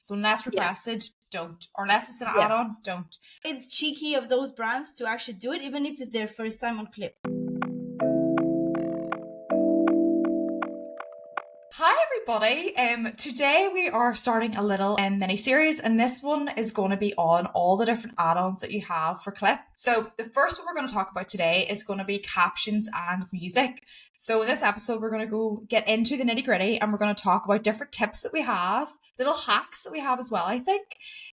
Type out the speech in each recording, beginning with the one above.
So unless requested, don't. Or unless it's an add-on, don't. It's cheeky of those brands to actually do it, even if it's their first time on Clip. Hi everybody, today we are starting a little mini series, and this one is going to be on all the different add-ons that you have for Clip. So the first one we're going to talk about today is going to be captions and music. So in this episode we're going to go get into the nitty-gritty, and we're going to talk about different tips that we have, little hacks that we have as well, I think.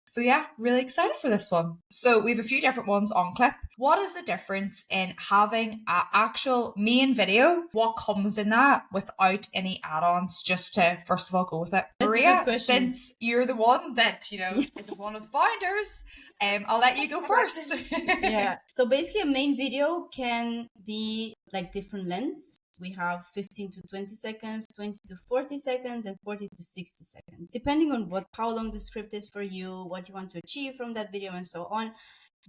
So yeah, really excited for this one. So we have a few different ones on Clip. What is the difference in having an actual main video? What comes in that without any add-ons? Just to first of all go with it. That's Maria, since you're the one that, is one of the founders, I'll let you go first. Yeah. So basically a main video can be like different lengths. We have 15 to 20 seconds, 20 to 40 seconds, and 40 to 60 seconds, depending on how long the script is for you, what you want to achieve from that video, and so on.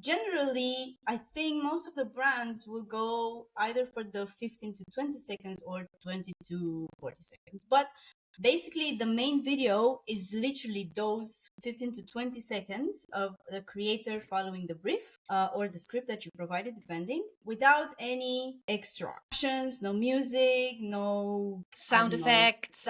Generally, I think most of the brands will go either for the 15 to 20 seconds or 20 to 40 seconds. But basically, the main video is literally those 15 to 20 seconds of the creator following the brief or the script that you provided, depending, without any extra options, no music, no sound effects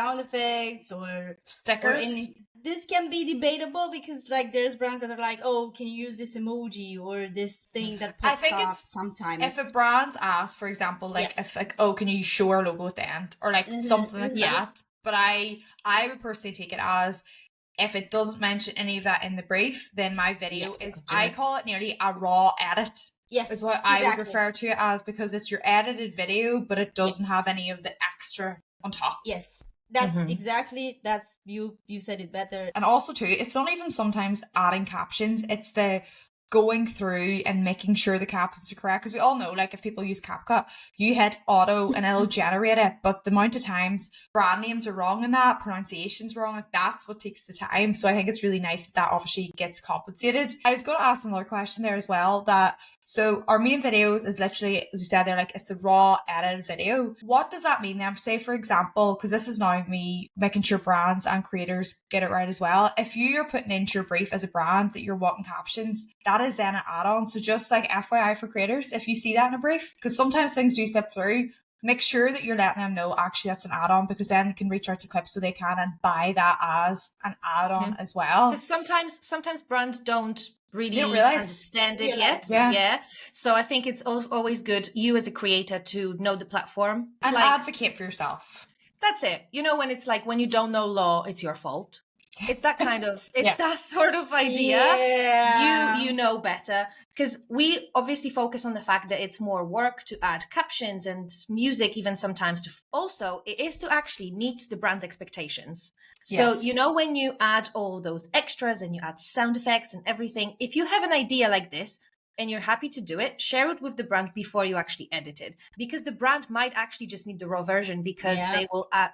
or stickers. This can be debatable because there's brands that are like, oh, can you use this emoji or this thing that pops up sometimes. If a brand asks, for example, if can you show our logo at the end or something like that. But I would personally take it as if it doesn't mention any of that in the brief, then my video is, I call it nearly a raw edit. Yes, is what I would refer to it as, because it's your edited video, but it doesn't have any of the extra on top. Yes. That's exactly, you said it better. And also too, it's not even sometimes adding captions, it's the going through and making sure the captions are correct, because we all know if people use CapCut, you hit auto and it'll generate it, but the amount of times brand names are wrong in that, pronunciation's wrong, that's what takes the time. So I think it's really nice that obviously gets compensated. I was going to ask another question there as well, so our main videos is literally, as we said there, it's a raw edited video. What does that mean then? Say, for example, because this is now me making sure brands and creators get it right as well. If you are putting into your brief as a brand that you're wanting captions, that is then an add-on. So just FYI for creators, if you see that in a brief, because sometimes things do slip through, make sure that you're letting them know actually that's an add-on, because then they can reach out to Clip so they can and buy that as an add-on as well. Because sometimes brands don't really understand it yet. Yeah. So I think it's always good, you as a creator, to know the platform. And advocate for yourself. That's it. when it's when you don't know law, it's your fault. It's that kind of, that sort of idea. Yeah. You know better. Because we obviously focus on the fact that it's more work to add captions and music, even sometimes also it is to actually meet the brand's expectations. Yes. So, when you add all those extras and you add sound effects and everything, if you have an idea like this and you're happy to do it, share it with the brand before you actually edit it, because the brand might actually just need the raw version, because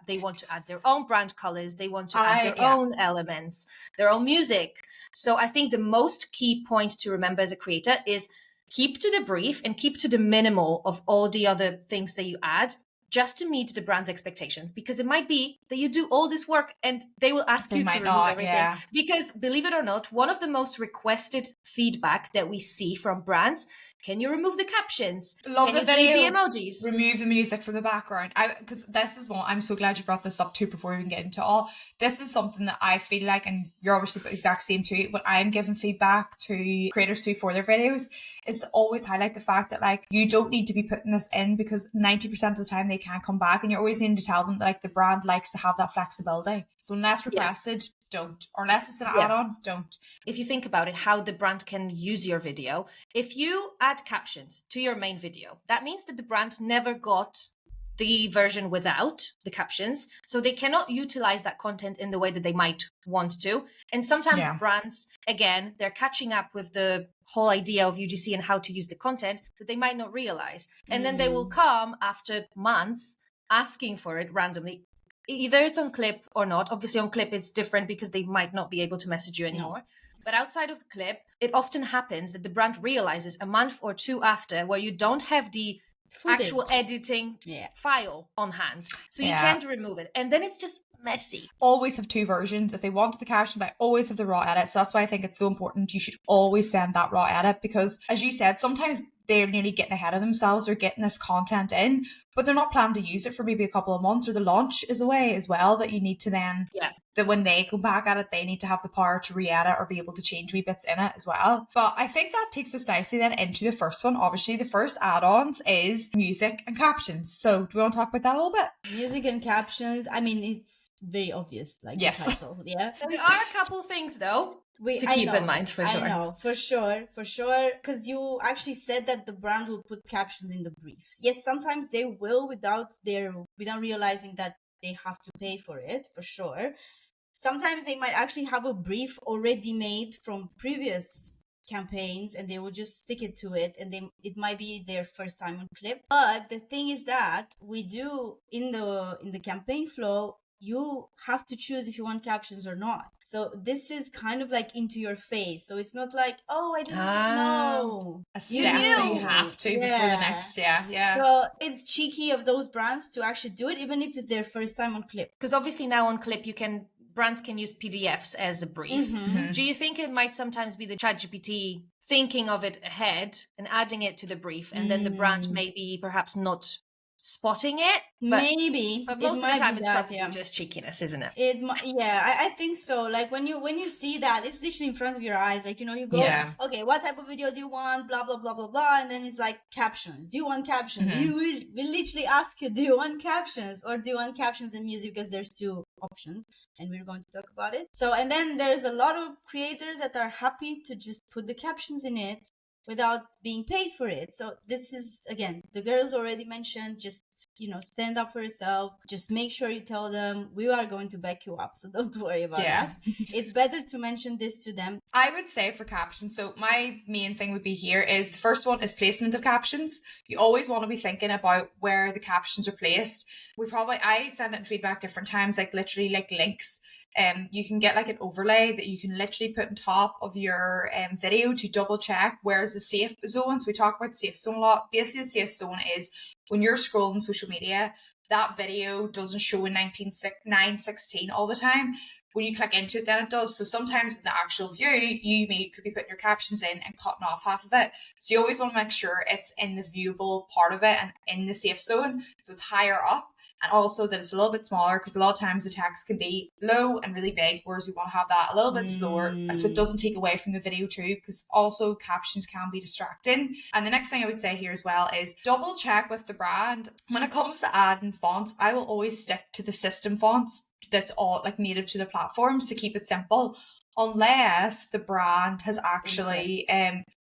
they want to add their own brand colors. They want to add their own elements, their own music. So I think the most key point to remember as a creator is keep to the brief and keep to the minimal of all the other things that you add, just to meet the brand's expectations, because it might be that you do all this work and they will ask you to remove everything. Yeah. Because believe it or not, one of the most requested feedback that we see from brands, can you remove the captions? Love the video. The emojis. Remove the music from the background. Because this is one, I'm so glad you brought this up too before we even get into it all. This is something that I feel like, and you're obviously the exact same too, when I'm giving feedback to creators too for their videos, is to always highlight the fact that you don't need to be putting this in, because 90% of the time they can't come back, and you're always needing to tell them that the brand likes to have that flexibility. So unless requested, don't. Or unless it's an add-on, don't. If you think about it, how the brand can use your video, if you add captions to your main video, that means that the brand never got the version without the captions, so they cannot utilize that content in the way that they might want to. And sometimes brands, again, they're catching up with the whole idea of UGC and how to use the content that they might not realize. And then they will come after months asking for it randomly. Either it's on Clip or not. Obviously on Clip it's different because they might not be able to message you anymore. But outside of the Clip, it often happens that the brand realizes a month or two after, where you don't have the actual editing file on hand. So you can't remove it. And then it's just messy. Always have two versions. If they want the caption, but always have the raw edit. So that's why I think it's so important. You should always send that raw edit, because as you said, sometimes they're nearly getting ahead of themselves or getting this content in, but they're not planning to use it for maybe a couple of months, or the launch is away as well, that you need to then, that when they go back at it, they need to have the power to re-edit or be able to change wee bits in it as well. But I think that takes us nicely then into the first one. Obviously, the first add-ons is music and captions. So do we want to talk about that a little bit? Music and captions, I mean, it's very obvious, like the title, There are a couple things though to keep in mind, for sure. I know, for sure, because you actually said that the brand will put captions in the briefs. Yes, sometimes they will without realizing that they have to pay for it, for sure. Sometimes they might actually have a brief already made from previous campaigns and they will just stick it to it, and it might be their first time on clip. But the thing is that we do in the campaign flow, you have to choose if you want captions or not. So this is kind of like into your face. So it's not like, oh, I didn't know. A step that you have to before the next, So it's cheeky of those brands to actually do it, even if it's their first time on clip. Because obviously now on clip, brands can use PDFs as a brief. Do you think it might sometimes be the ChatGPT thinking of it ahead and adding it to the brief, and then the brand maybe perhaps not spotting it? But most of the time it's probably just cheekiness, isn't it? I think so. Like when you see that, it's literally in front of your eyes. Like, you go, okay, what type of video do you want? Blah, blah, blah, blah, blah. And then it's like captions. Do you want captions? You will literally ask you, do you want captions? Or do you want captions and music? Because there's two options and we're going to talk about it. So, and then there's a lot of creators that are happy to just put the captions in it without being paid for it. So this is, again, the girls already mentioned, just, stand up for yourself. Just make sure you tell them we are going to back you up. So don't worry about that. It's better to mention this to them. I would say for captions, so my main thing would be here is the first one is placement of captions. You always want to be thinking about where the captions are placed. I send it in feedback different times, like literally like links. You can get like an overlay that you can literally put on top of your video to double check where's the safe zone. So we talk about safe zone a lot. Basically, the safe zone is when you're scrolling social media, that video doesn't show in 9:16 all the time. When you click into it, then it does. So sometimes in the actual view, you could be putting your captions in and cutting off half of it. So you always want to make sure it's in the viewable part of it and in the safe zone. So it's higher up. And also that it's a little bit smaller, because a lot of times the text can be low and really big, whereas we want to have that a little bit slower so it doesn't take away from the video too, because also captions can be distracting. And the next thing I would say here as well is double check with the brand. When it comes to adding fonts, I will always stick to the system fonts that's all like native to the platforms to keep it simple, unless the brand has actually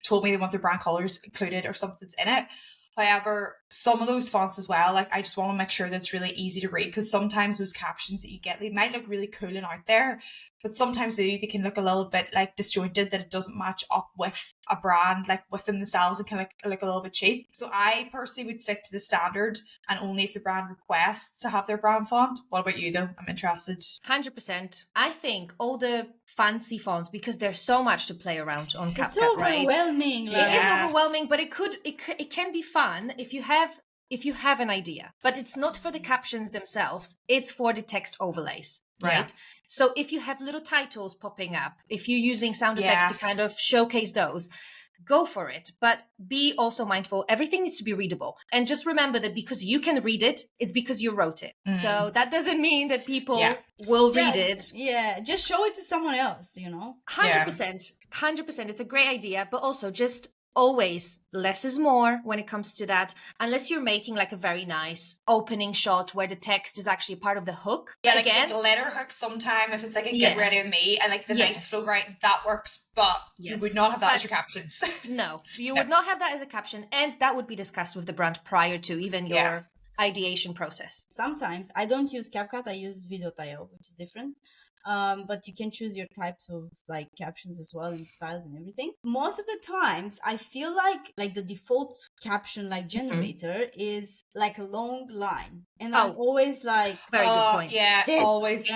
told me they want their brand colors included or something's in it. However, some of those fonts as well, like I just want to make sure that it's really easy to read, because sometimes those captions that you get, they might look really cool and out there, but sometimes they can look a little bit like disjointed, that it doesn't match up with a brand, like within themselves, and can look a little bit cheap. So I personally would stick to the standard, and only if the brand requests to have their brand font. What about you though? I'm interested. 100%. I think all the fancy fonts, because there's so much to play around on CapCut, it's overwhelming. Right? It is overwhelming, but it can be fun if you have an idea. But it's not for the captions themselves, it's for the text overlays, right? Yeah. So if you have little titles popping up, if you're using sound effects to kind of showcase those, go for it. But be also mindful, everything needs to be readable. And just remember that because you can read it, it's because you wrote it. So that doesn't mean that people will read it. Yeah, just show it to someone else, 100%. 100%. It's a great idea, but also just always less is more when it comes to that, unless you're making like a very nice opening shot where the text is actually part of the hook. Yeah, like a letter hook sometime, if it's like a get ready with me and like the nice flow writing, that works, but you would not have that as your captions. No, you would not have that as a caption, and that would be discussed with the brand prior to even your ideation process. Sometimes I don't use CapCut, I use Video.io, which is different. But you can choose your types of like captions as well, and styles and everything. Most of the times I feel like the default caption like generator is like a long line, and I'm always like, very good point. Yeah, always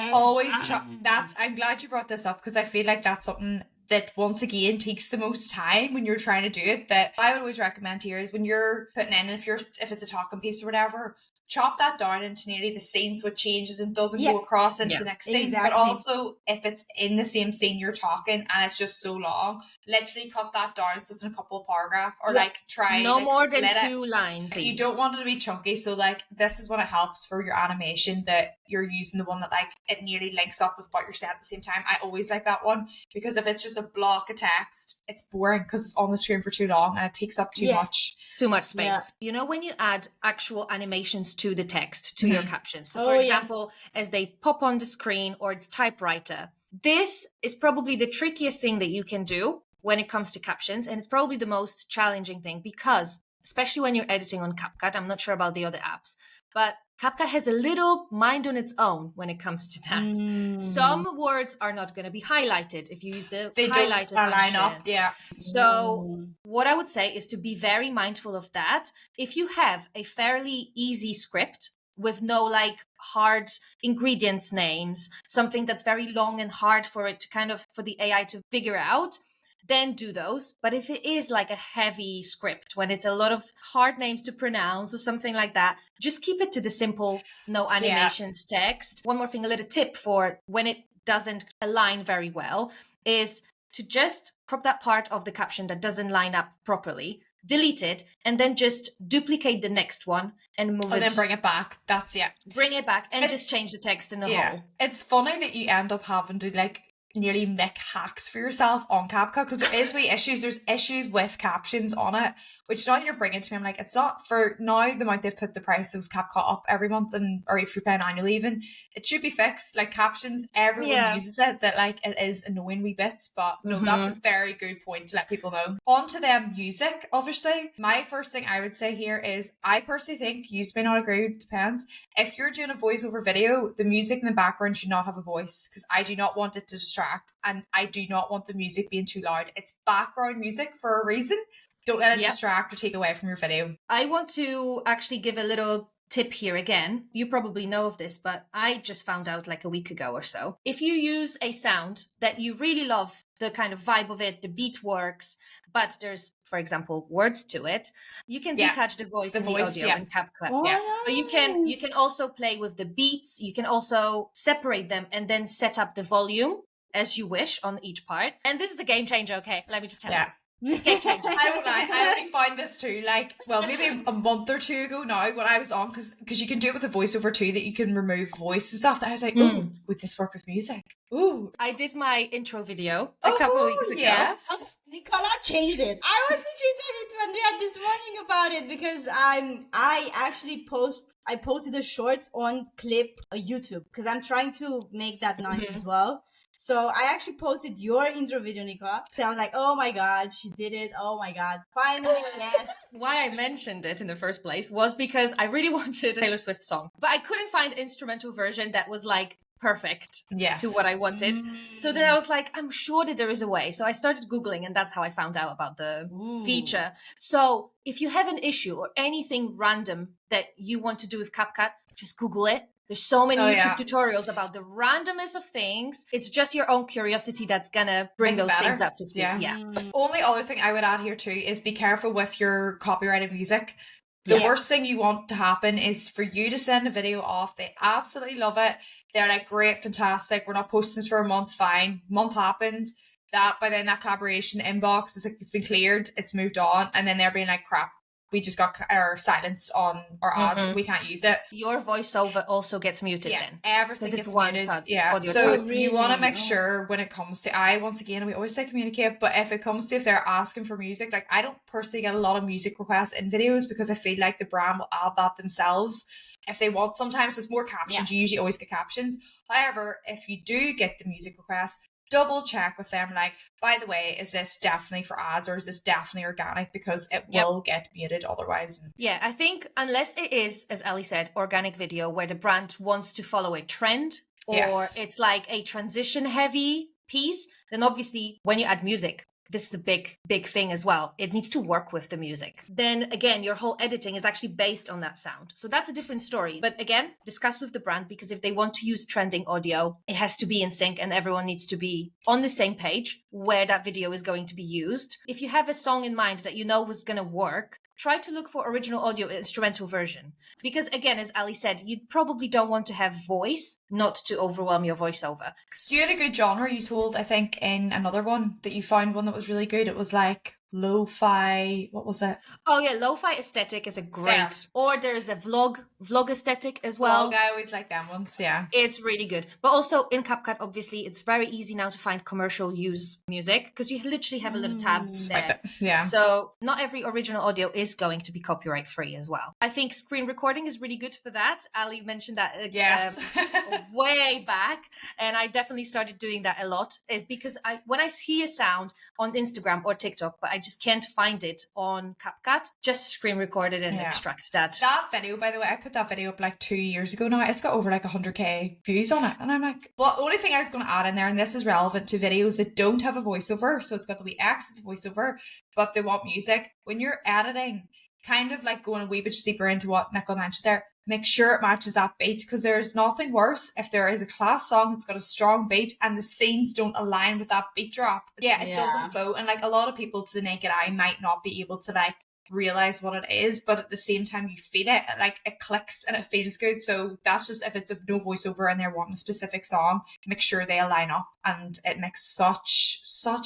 that's I'm glad you brought this up, because I feel like that's something that once again takes the most time when you're trying to do it, that I would always recommend here is when you're putting in, if it's a talking piece or whatever, chop that down into nearly the scene so it changes and doesn't go across into the next scene. Exactly. But also, if it's in the same scene you're talking and it's just so long, literally cut that down so it's in a couple of paragraphs, or like try no more than split 2 lines. Please. You don't want it to be chunky, so like this is when it helps for your animation that you're using the one that like it nearly links up with what you're saying at the same time. I always like that one, because if it's just a block of text, it's boring because it's on the screen for too long and it takes up too much space. Yeah. You know, when you add actual animations to the text, to your captions. So for example, as they pop on the screen or it's typewriter, this is probably the trickiest thing that you can do when it comes to captions. And it's probably the most challenging thing because, especially when you're editing on CapCut, I'm not sure about the other apps, but CapCut has a little mind on its own when it comes to that. Some words are not going to be highlighted if you use the highlighted line up. Yeah. So what I would say is to be very mindful of that. If you have a fairly easy script with no like hard ingredients names, something that's very long and hard for it to kind of, for the AI to figure out, then do those. But if it is like a heavy script, when it's a lot of hard names to pronounce or something like that, just keep it to the simple, no animations text. One more thing, a little tip for when it doesn't align very well is to just crop that part of the caption that doesn't line up properly, delete it, and then just duplicate the next one and move it. And then bring it back. Bring it back and just change the text in the whole. It's funny that you end up having to like nearly make hacks for yourself on CapCut, because there is issues. There's issues with captions on it, which now that you're bringing it to me, I'm like, it's not for now the amount they've put the price of CapCut up every month, and or if you're paying annually even, it should be fixed. Like captions, everyone uses it, that like it is annoying wee bits, but no, that's a very good point to let people know. On to them music, obviously. My first thing I would say here is, I personally think, you may not agree, it depends, if you're doing a voiceover video, the music in the background should not have a voice, because I do not want it to distract, and I do not want the music being too loud. It's background music for a reason. Don't let it distract or take away from your video. I want to actually give a little tip here again. You probably know of this, but I just found out like a week ago or so. If you use a sound that you really love, the kind of vibe of it, the beat works, but there's, for example, words to it, you can detach the voice and the audio in CapCut. But you can also play with the beats. You can also separate them and then set up the volume as you wish on each part. And this is a game changer, okay? Let me just tell you. Game changer. I don't lie, I only found this too, like, well, maybe a month or two ago now when I was on, because you can do it with a voiceover too, that you can remove voice and stuff, that I was like, ooh, would this work with music? Ooh. I did my intro video a couple of weeks ago. Yes. Nicola changed it. I was literally talking to Andrea this morning about it, because I actually posted the shorts on Clip YouTube, because I'm trying to make that nice as well. So I actually posted your intro video, Nicola. So I was like, oh my God, she did it. Oh my God, finally, yes. Why I mentioned it in the first place was because I really wanted a Taylor Swift song, but I couldn't find an instrumental version that was like perfect to what I wanted. So then I was like, I'm sure that there is a way. So I started Googling, and that's how I found out about the feature. So if you have an issue or anything random that you want to do with CapCut, just Google it. There's so many YouTube tutorials about the randomness of things. It's just your own curiosity that's gonna bring those things up to speed. Only other thing I would add here too is be careful with your copyrighted music. The worst thing you want to happen is for you to send a video off. They absolutely love it. They're like, great, fantastic. We're not posting this for a month. Fine. Month happens. That by then that collaboration inbox is like, it's been cleared. It's moved on. And then they're being like, crap, we just got our silence on our ads. We can't use it. Your voiceover also gets muted then. Everything gets muted. So you want to make sure when it comes to, once again, we always say communicate, but if it comes to, if they're asking for music, like I don't personally get a lot of music requests in videos, because I feel like the brand will add that themselves if they want. Sometimes there's more captions. You usually always get captions. However, if you do get the music request, double check with them, like, by the way, is this definitely for ads or is this definitely organic, because it will get muted otherwise. I think unless it is, as Ali said, organic video where the brand wants to follow a trend or it's like a transition heavy piece, then obviously when you add music, this is a big thing as well. It needs to work with the music. Then again, your whole editing is actually based on that sound. So that's a different story. But again, discuss with the brand, because if they want to use trending audio, it has to be in sync and everyone needs to be on the same page where that video is going to be used. If you have a song in mind that you know was going to work, try to look for original audio instrumental version. Because again, as Ali said, you probably don't want to have voice not to overwhelm your voiceover. You had a good genre. You told, I think, in another one that you found one that was really good. It was like lo-fi, what was it? Oh yeah, lo-fi aesthetic is a great. Yeah. Or there's a vlog aesthetic as well. Vlog, I always like them ones, yeah. It's really good. But also in CapCut, obviously, it's very easy now to find commercial use music because you literally have a little tab Swipe there. it. Yeah. So not every original audio is going to be copyright free as well. I think screen recording is really good for that. Ali mentioned that Yes. way back, and I definitely started doing that a lot. Is because when I hear a sound on Instagram or TikTok, but I just can't find it on CapCut, just screen record it and extract that. That video, by the way, I put that video up like 2 years ago now. It's got over like 100k views on it. And I'm like, well, the only thing I was going to add in there, and this is relevant to videos that don't have a voiceover, so it's got the wee X of the voiceover, but they want music. When you're editing, kind of like going a wee bit deeper into what Nicola mentioned there, make sure it matches that beat, because there's nothing worse if there is a class song that's got a strong beat and the scenes don't align with that beat drop. Yeah, it doesn't flow. And like a lot of people to the naked eye might not be able to like realize what it is, but at the same time you feel it, like it clicks and it feels good. So that's just, if it's a no voiceover and they're wanting a specific song, make sure they align up, and it makes such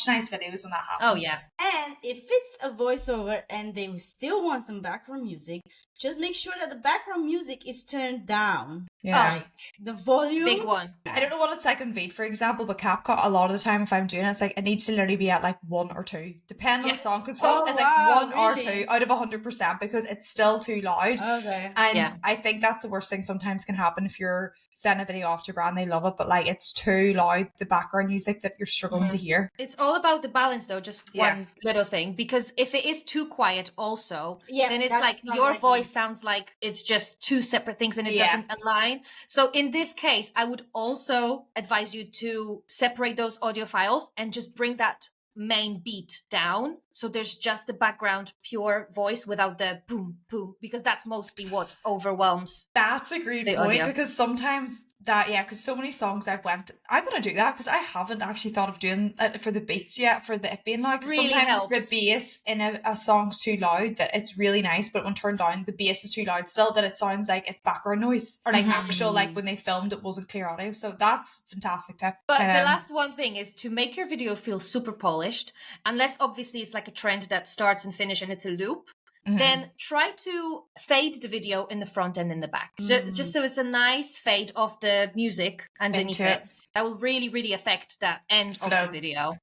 nice videos when that happens. Oh yeah. And if it's a voiceover and they still want some background music, just make sure that the background music is turned down. Yeah. Like the volume. Big one. I don't know what it's like on Veed, for example, but CapCut, a lot of the time if I'm doing it, it's like it needs to literally be at like 1 or 2, depending on the song, because some it's like 1 or 2 out of 100% because it's still too loud. Okay. And I think that's the worst thing sometimes can happen if you're sending a video off to a brand, they love it, but like it's too loud, the background music, that you're struggling to hear. It's all about the balance though, just one little thing, because if it is too quiet also, then it's like your voice sounds like it's just two separate things and it doesn't align. So in this case, I would also advise you to separate those audio files and just bring that main beat down, so there's just the background pure voice without the boom boom, because that's mostly what overwhelms. That's a great point audio. Because sometimes that because so many songs I'm gonna do that, because I haven't actually thought of doing it for the beats yet, for the it being loud. Really sometimes helps. The bass in a song's too loud that it's really nice, but when turned down the bass is too loud still, that it sounds like it's background noise, or like actual, like when they filmed it wasn't clear audio. So that's a fantastic tip. But the last one thing is to make your video feel super polished, unless obviously it's like a trend that starts and finish and it's a loop. Then try to fade the video in the front and in the back. So just so it's a nice fade of the music underneath it. That will really, really affect that end of the video.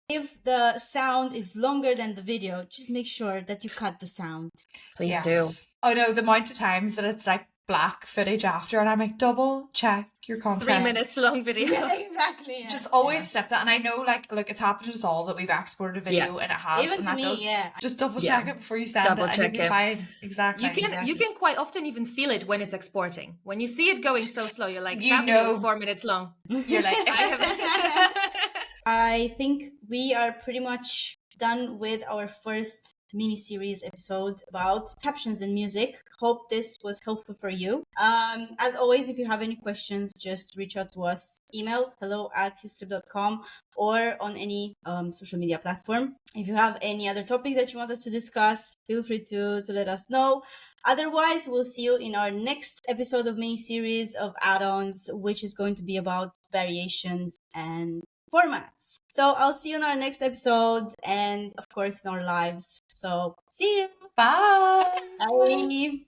If the sound is longer than the video, just make sure that you cut the sound. Please do. Oh no, the amount of times that it's like black footage after, and I'm like, double check your content. 3 minutes long video. Yeah, exactly. Yeah. Just always step that. And I know like it's happened to us all that we've exported a video and it has. Even and to that me, just double check it before you send Double it. check and you'll be it. fine. Exactly. You can quite often even feel it when it's exporting. When you see it going so slow, you're like, You that video know. is 4 minutes long. You're like, I think we are pretty much done with our first mini-series episode about captions and music. Hope this was helpful for you. As always, if you have any questions, just reach out to us. Email hello@youstube.com or on any social media platform. If you have any other topics that you want us to discuss, feel free to let us know. Otherwise, we'll see you in our next episode of mini-series of Add-Ons, which is going to be about variations and formats. So I'll see you in our next episode and of course in our lives. So see you. bye. Bye.